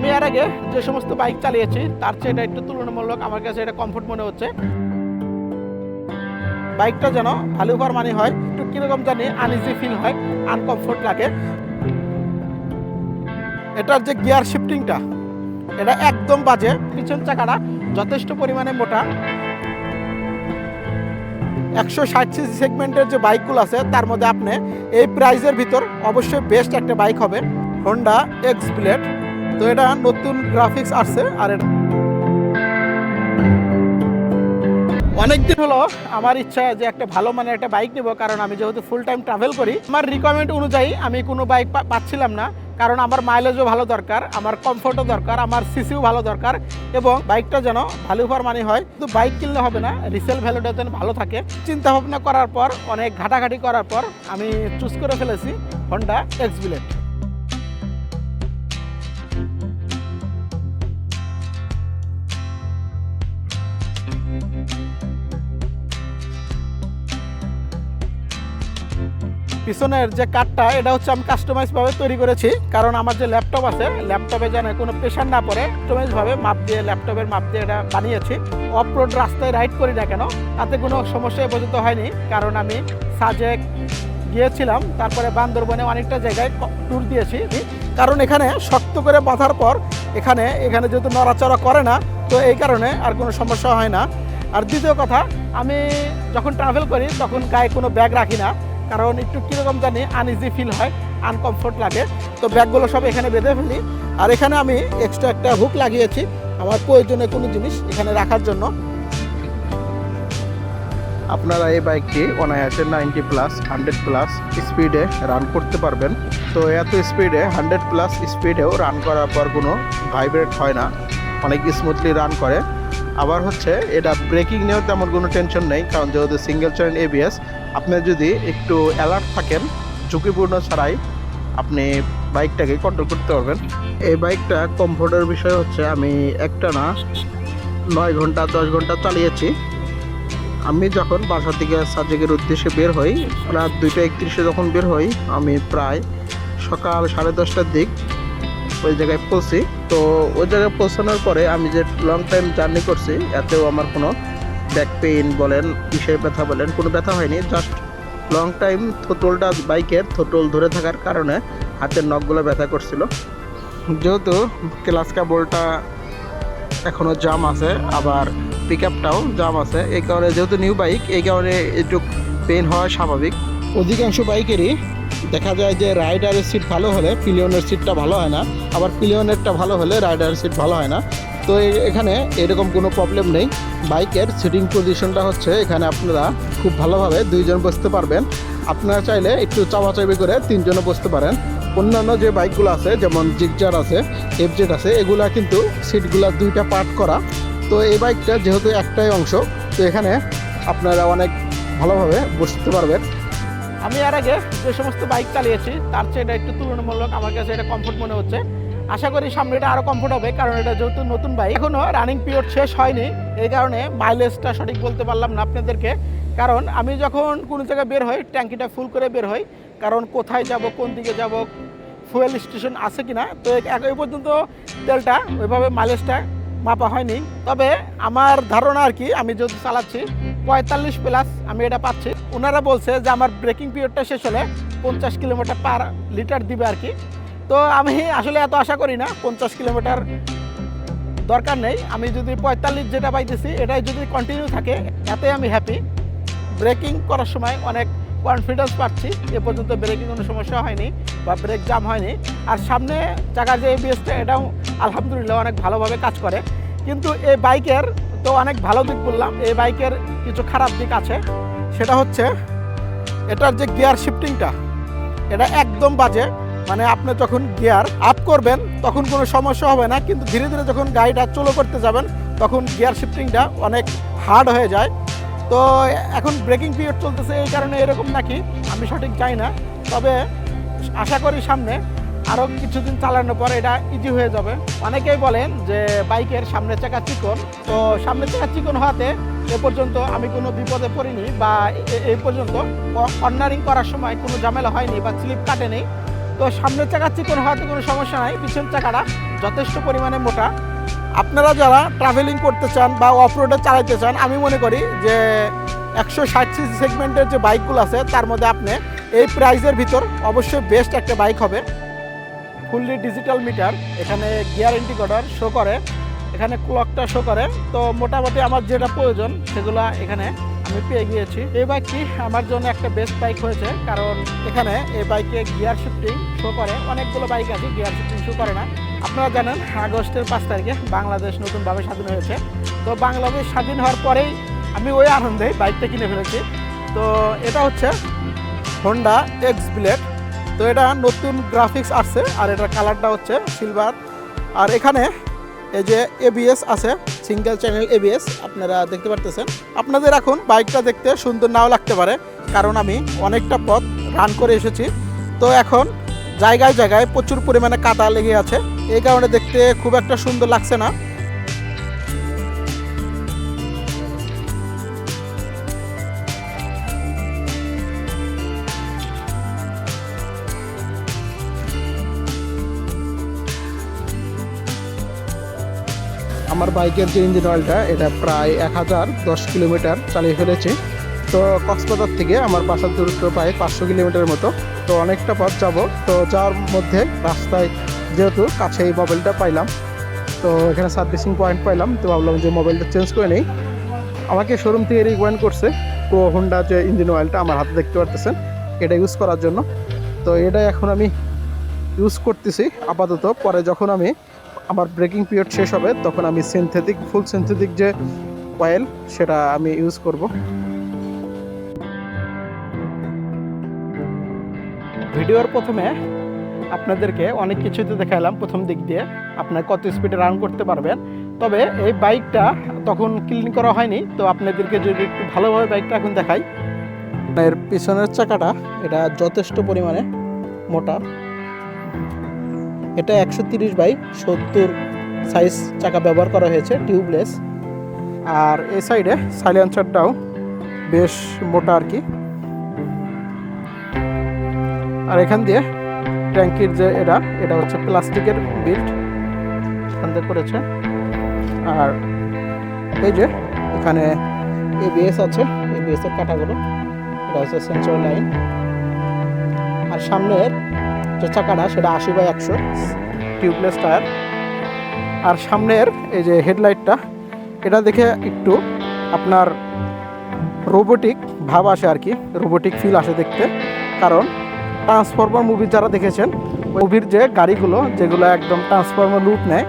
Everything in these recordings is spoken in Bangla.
আমি এর আগে যে সমস্ত বাইক চালিয়েছি তার চেয়ে এটা একটু তুলনামূলক আমার কাছে এটা কমফোর্ট মনে হচ্ছে। বাইকটা যেন ভ্যালু ফর মানি হয়, একটু কীরকম জানি আনইজি ফিল হয়, আনকমফোর্ট লাগে। এটার যে গিয়ার শিফটিংটা এটা একদম বাজে। পিছন চাকাটা যথেষ্ট পরিমাণে মোটা। 160 সিসি সেগমেন্টের যে বাইকগুলো আছে তার মধ্যে আপনি এই প্রাইজের ভিতর অবশ্যই বেস্ট একটা বাইক হবে হোন্ডা এক্স ব্লেড। তো এটা নতুন গ্রাফিক্স আসছে। আর এটা অনেকদিন হলো আমার ইচ্ছা যে একটা ভালো মানের একটা বাইক নেব, কারণ আমি যেহেতু ফুল টাইম ট্রাভেল করি। আমার রিকোয়ারমেন্ট অনুযায়ী আমি কোনো বাইক পাচ্ছিলাম না, কারণ আমার মাইলেজও ভালো দরকার, আমার কমফোর্টও দরকার, আমার সিসিও ভালো দরকার, এবং বাইকটা যেন ভ্যালু ফর মানি হয়। শুধু বাইক কিনলে হবে না, রিসেল ভ্যালুটা যেন ভালো থাকে। চিন্তা ভাবনা করার পর, অনেক ঘাটাঘাটি করার পর আমি চুজ করে ফেলেছি হোন্ডা এক্স ব্লেড। পিছনের যে কাঠটা এটা হচ্ছে আমি কাস্টমাইজ ভাবে তৈরি করেছি, কারণ আমার যে ল্যাপটপ আছে ল্যাপটপে যেন কোনো প্রেশার না পড়ে, কাস্টমাইজ ভাবে মাপ দিয়ে ল্যাপটপের মাপ দিয়ে এটা বানিয়েছি। অফ রোড রাস্তায় রাইড করি না কেন তাতে কোনো সমস্যা পর্যন্ত হয়নি, কারণ আমি সাজেক গিয়েছিলাম, তারপরে বান্দরবনে অনেকটা জায়গায় ট্যুর দিয়েছি। কারণ এখানে শক্ত করে বাঁধার পর এখানে যেহেতু নড়াচড়া করে না, তো এই কারণে আর কোনো সমস্যা হয় না। আর দ্বিতীয় কথা, আমি যখন ট্রাভেল করি তখন গায়ে কোনো ব্যাগ রাখি না, কারণ একটু কীরকম জানি আনইজি ফিল হয়, আনকমফোর্ট লাগে। তো ব্যাগগুলো সব এখানে বেঁধে ফেলি। আর এখানে আমি এক্সট্রা একটা হুক লাগিয়েছি আমার প্রয়োজনীয় কোনো জিনিস এখানে রাখার জন্য। আপনারা এই বাইকটি অনায়াসে 90+, 100+ স্পিডে রান করতে পারবেন। তো এত স্পিডে 100+ স্পিডেও রান করার পর কোনো ভাইব্রেট হয় না, অনেক স্মুথলি রান করে। আবার হচ্ছে এটা ব্রেকিং নিয়েও তেমন কোনো টেনশন নেই, কারণ যেহেতু সিঙ্গেল চেইন ABS, আপনি যদি একটু অ্যালার্ট থাকেন ঝুঁকিপূর্ণ ছাড়াই আপনি বাইকটাকে কন্ট্রোল করতে পারবেন। এই বাইকটা কমফোর্টের বিষয় হচ্ছে আমি একটানা 9 ঘন্টা 10 ঘন্টা চালিয়েছি। আমি যখন বাসা থেকে সাজেকের উদ্দেশ্যে বের হই রাত 2:31-এ যখন বের হই, আমি প্রায় সকাল 10:30টার দিক ওই জায়গায় পৌঁছি। তো ওই জায়গায় পৌঁছানোর পরে আমি যে লং টাইম জার্নি করছি এতেও আমার কোনো ব্যাক পেইন বলেন, কিসের ব্যথা বলেন, কোনো ব্যথা হয়নি। জাস্ট লং টাইম থোটলটা, বাইকের থোটল ধরে থাকার কারণে হাতের নখগুলো ব্যথা করছিল। যেহেতু ক্লাচ কেবলটা এখনও জাম আছে, আবার পিক আপটাও জাম আছে, এই কারণে যেহেতু নিউ বাইক এই কারণে একটু পেন হওয়া স্বাভাবিক। অধিকাংশ বাইকেরই দেখা যায় যে রাইডারের সিট ভালো হলে পিলিয়নের সিটটা ভালো হয় না, আবার পিলিয়নেরটা ভালো হলে রাইডারের সিট ভালো হয় না। তো এখানে এরকম কোনো প্রবলেম নেই। বাইকের সিটিং পজিশনটা হচ্ছে এখানে আপনারা খুব ভালোভাবে 2 জন বসতে পারবেন। আপনারা চাইলে একটু চাপাচাপি করে 3 জনও বসতে পারেন। অন্যান্য যে বাইকগুলো আছে যেমন জিগজার আছে, FZ আছে, এগুলা কিন্তু সিটগুলা 2টা পার্ট করা। তো এই বাইকটা যেহেতু একটাই অংশ, তো এখানে আপনারা অনেক ভালোভাবে বসতে পারবেন। আমি এর আগে যে সমস্ত বাইক চালিয়েছি তার চেয়ে এটা একটু তুলনামূলক আমার কাছে এটা কমফোর্ট মনে হচ্ছে। আশা করি সামনে এটা আরও কমফোর্ট হবে, কারণ এটা যেহেতু নতুন বাইক, এখনও রানিং পিরিয়ড শেষ হয়নি, এই কারণে মাইলেজটা সঠিক বলতে পারলাম না আপনাদেরকে। কারণ আমি যখন কোনো জায়গায় বের হই ট্যাঙ্কিটা ফুল করে বের হই, কারণ কোথায় যাব, কোন দিকে যাব, ফুয়েল স্টেশন আছে কিনা। তো এই পর্যন্ত তেলটা ওইভাবে মাইলেজটা মাপা হয়নি। তবে আমার ধারণা আর কি, আমি যেহেতু চালাচ্ছি 45+ আমি এটা পাচ্ছি। ওনারা বলছে যে আমার ব্রেকিং পিরিয়ডটা শেষ হলে 50 কিলোমিটার পার লিটার দিবে আর কি। তো আমি আসলে এত আশা করি না, 50 কিলোমিটার দরকার নেই। আমি যদি 45 যেটা পাইতেছি এটাই যদি কন্টিনিউ থাকে এতে আমি হ্যাপি। ব্রেকিং করার সময় অনেক কনফিডেন্স পাচ্ছি, এ পর্যন্ত ব্রেকিং কোনো সমস্যা হয়নি বা ব্রেক জাম হয়নি। আর সামনে চাকার যে ABSটা এটাও আলহামদুলিল্লাহ অনেক ভালোভাবে কাজ করে। কিন্তু এই বাইকের তো অনেক ভালো দিক বললাম, এই বাইকের কিছু খারাপ দিক আছে। সেটা হচ্ছে এটার যে গিয়ার শিফটিংটা এটা একদম বাজে। মানে আপনি যখন গিয়ার আপ করবেন তখন কোনো সমস্যা হবে না, কিন্তু ধীরে ধীরে যখন গাড়িটা চলো করতে যাবেন তখন গিয়ার শিফটিংটা অনেক হার্ড হয়ে যায়। তো এখন ব্রেকিং পিরিয়ড চলতেছে এই কারণে এরকম নাকি আমি সঠিক জানি না। তবে আশা করি সামনে আরও কিছুদিন চালানোর পর এটা ইজি হয়ে যাবে। অনেকেই বলেন যে বাইকের সামনের চাকা চিকন, তো সামনের চাকা চিকন হওয়াতে এ পর্যন্ত আমি কোনো বিপদে পড়িনি, বা এই পর্যন্ত কর্নারিং করার সময় কোনো ঝামেলা হয়নি বা স্লিপ কাটেনি। তো তো সামনের চাকা চিকন হওয়াতে কোনো সমস্যা নাই, পিছন চাকাটা যথেষ্ট পরিমাণে মোটা। আপনারা যারা ট্রাভেলিং করতে চান বা অফ রোডে চালাইতে চান, আমি মনে করি যে 160 সিসি সেগমেন্টের যে বাইকগুলো আছে তার মধ্যে আপনি এই প্রাইজের ভিতর অবশ্যই বেস্ট একটা বাইক হবে। ফুললি ডিজিটাল মিটার, এখানে গিয়ার ইন্ডিকেটর শো করে, এখানে ক্লকটা শো করে। তো মোটামুটি আমার যেটা প্রয়োজন সেগুলো এখানে আমি পেয়ে গিয়েছি। এই বাইকটি আমার জন্য একটা বেস্ট বাইক হয়েছে, কারণ এখানে এই বাইকে গিয়ার শিফটিং শো করে। অনেকগুলো বাইক আছে গিয়ার শিফটিং শো করে না। আপনারা জানেন আগস্টের 5 তারিখে বাংলাদেশ নতুনভাবে স্বাধীন হয়েছে। তো বাংলাদেশ স্বাধীন হওয়ার পরেই আমি ওই আনন্দে বাইকটা কিনে ফেলেছি। তো এটা হচ্ছে হোন্ডা এক্স ব্লেড। তো এটা নতুন গ্রাফিক্স আসছে, আর এটার কালারটা হচ্ছে সিলভার। আর এখানে এই যে এবিএস আছে, সিঙ্গেল চ্যানেল এবিএস আপনারা দেখতে পারতেছেন। আপনাদের এখন বাইকটা দেখতে সুন্দর নাও লাগতে পারে, কারণ আমি অনেকটা পথ রান করে এসেছি। তো এখন জায়গায় জায়গায় প্রচুর পরিমাণে কাদা লেগে আছে, এই কারণে দেখতে খুব একটা সুন্দর লাগছে না। আমার বাইকের যে ইঞ্জিন অয়েলটা এটা প্রায় 1010 কিলোমিটার চালিয়ে ফেলেছি। তো কক্সবাজার থেকে আমার বাসার দূরত্ব প্রায় 500 কিলোমিটার মতো। তো অনেকটা পথ যাব। তো যাওয়ার মধ্যে রাস্তায় যেহেতু কাছে এই মোবাইলটা পাইলাম, তো এখানে সার্ভিসিং পয়েন্ট পাইলাম, তো ভাবলাম যে মোবাইলটা চেঞ্জ করে নেই। আমাকে শোরুম থেকে রিকমেন্ড করছে প্রো হোন্ডা যে ইঞ্জিন অয়েলটা আমার হাতে দেখতে পারতেছেন, এটা ইউজ করার জন্য। তো এটা এখন আমি ইউজ করতেছি আপাতত। পরে যখন আমার ব্রেকিং পিরিয়ড শেষ হবে তখন আমি ফুল সিনথেটিক যে অয়েল সেটা আমি ইউজ করব। ভিডিওর প্রথমে আপনাদেরকে অনেক কিছুতে দেখালাম, প্রথম দিক দিয়ে আপনার কত স্পিডে রান করতে পারবেন। তবে এই বাইকটা তখন ক্লিন করা হয়নি, তো আপনাদেরকে যদি একটু ভালোভাবে বাইকটা এখন দেখাই। এর পিছনের চাকাটা এটা যথেষ্ট পরিমাণে মোটা। এটা 130/70 সাইজ চাকা ব্যবহার করা হয়েছে, টিউবলেস। আর এই সাইডে সাইলেন্সারটাও বেশ মোটা আর কি। আর এখান দিয়ে ট্যাঙ্কির যে এটা হচ্ছে প্লাস্টিকের বিল্ড, এখান থেকে করেছে। আর এই যে এখানে এবিএস আছে, এবিএস এর কাঁটাগুলো, এটা হচ্ছে সেন্সর লাইন। আর সামনের যে চাকাটা সেটা 80/100 টিউবলেস টায়ার। আর সামনের এই যে হেডলাইটটা, এটা দেখে একটু আপনার রোবোটিক ভাব আসে আর কি, রোবোটিক ফিল আসে দেখতে। কারণ ট্রান্সফরমার মুভি যারা দেখেছেন, মুভির যে গাড়িগুলো যেগুলো একদম ট্রান্সফরমার লুক নেয়,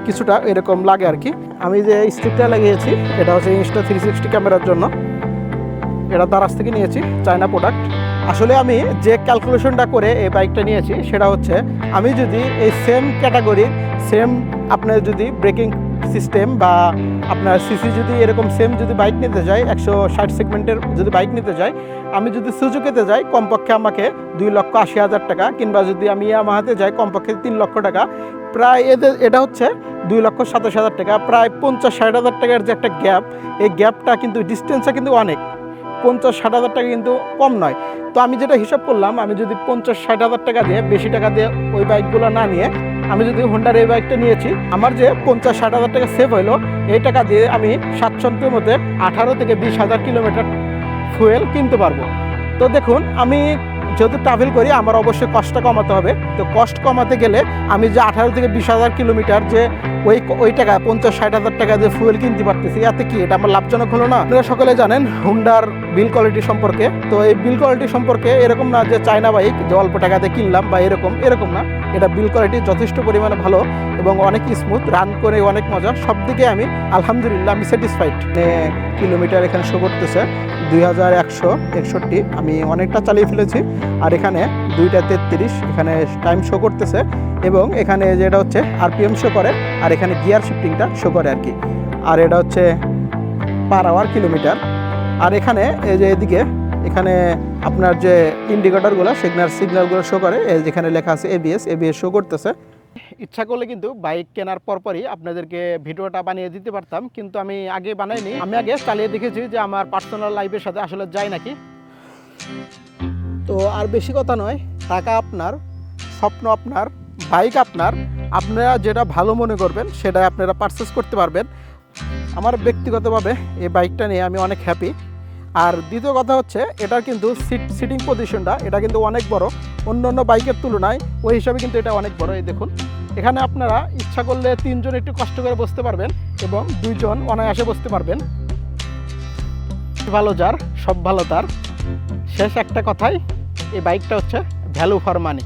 কিছুটা এরকম লাগে আর কি। আমি যে স্টিকটা লাগিয়েছি এটা হচ্ছে Insta360 ক্যামেরার জন্য, এটা দারাজ থেকে নিয়েছি, চায়না প্রোডাক্ট। আসলে আমি যে ক্যালকুলেশনটা করে এই বাইকটা নিয়েছি সেটা হচ্ছে, আমি যদি এই সেম ক্যাটাগরির আপনার যদি ব্রেকিং সিস্টেম বা আপনার সিসি যদি এরকম সেম যদি বাইক নিতে যাই, 160 সেগমেন্টের যদি বাইক নিতে যাই, আমি যদি সুজুকিতে যাই কমপক্ষে আমাকে 2,80,000 টাকা, কিংবা যদি আমি ইয়ামাহাতে যাই কমপক্ষে 3 লক্ষ টাকা। প্রায় এটা হচ্ছে 2,27,000 টাকা, প্রায় 50-60,000 টাকার যে একটা গ্যাপ, এই গ্যাপটা কিন্তু ডিস্টেন্সটা কিন্তু অনেক। 50-60,000 টাকা কিন্তু কম নয়। তো আমি যেটা হিসাব করলাম, আমি যদি 50-60,000 টাকা দিয়ে, বেশি টাকা দিয়ে ওই বাইকগুলো না নিয়ে আমি যদি হোন্ডার এই বাইকটা নিয়েছি, আমার যে 50-60,000 টাকা সেভ হইলো, এই টাকা দিয়ে আমি স্বাচ্ছন্দ্যের মধ্যে 18 থেকে 20,000 কিলোমিটার ফুয়েল কিনতে পারবো। তো দেখুন, আমি যেহেতু ট্রাভেল করি আমার অবশ্যই কষ্টটা কমাতে হবে। তো কষ্ট কমাতে গেলে আমি যে 18 থেকে 20,000 কিলোমিটার যে ওই টাকা 50-60,000 টাকা দিয়ে ফুয়েল কিনতে পারতেছি, এতে কি এটা আমার লাভজনক হলো না? আপনারা সকলে জানেন হোন্ডার বিল কোয়ালিটি সম্পর্কে। তো এই বিল কোয়ালিটি সম্পর্কে এরকম না যে চায়না বাইক যে অল্প টাকাতে কিনলাম বা এরকম না। এটা বিল কোয়ালিটি যথেষ্ট পরিমাণে ভালো এবং অনেক স্মুথ, রান করে অনেক মজা। সব দিকে আমি আলহামদুলিল্লাহ আমি স্যাটিসফাইড। কিলোমিটার এখানে শো করতেছে 2,161, আমি অনেকটা চালিয়ে ফেলেছি। আর এখানে 2:33 এখানে টাইম শো করতেছে, এবং এখানে যেটা হচ্ছে আরপিএম শো করে, আর এখানে গিয়ার শিফটিংটা শো করে আর কি। আর এটা হচ্ছে পার আওয়ার কিলোমিটার। আর এখানে এই যে এখানে আপনার যে ইন্ডিকেটরগুলো সিগন্যালগুলো শো করে, যেখানে লেখা আছে এবিএস শো করতেছে। ইচ্ছা করলে কিন্তু বাইক কেনার পরপরই আপনাদেরকে ভিডিওটা বানিয়ে দিতে পারতাম, কিন্তু আমি আগে বানাইনি। আমি আগে চালিয়ে দেখেছি যে আমার পার্সোনাল লাইফের সাথে আসলে যায় নাকি। তো আর বেশি কথা নয়, টাকা আপনার স্বপ্ন আপনার, বাইক আপনার, আপনারা যেটা ভালো মনে করবেন সেটাই আপনারা পারচেস করতে পারবেন। আমার ব্যক্তিগতভাবে এই বাইকটা নিয়ে আমি অনেক হ্যাপি। আর দ্বিতীয় কথা হচ্ছে এটার কিন্তু সিটিং পজিশনটা এটা কিন্তু অনেক বড়, অন্য অন্য বাইকের তুলনায় ওই হিসাবে কিন্তু এটা অনেক বড়। এই দেখুন, এখানে আপনারা ইচ্ছা করলে 3 জন একটু কষ্ট করে বসতে পারবেন এবং 2 জন অনায়াসে বসতে পারবেন। ভালো যার সব ভালো তার। শেষ একটা কথাই, এই বাইকটা হচ্ছে ভ্যালু ফর মানি।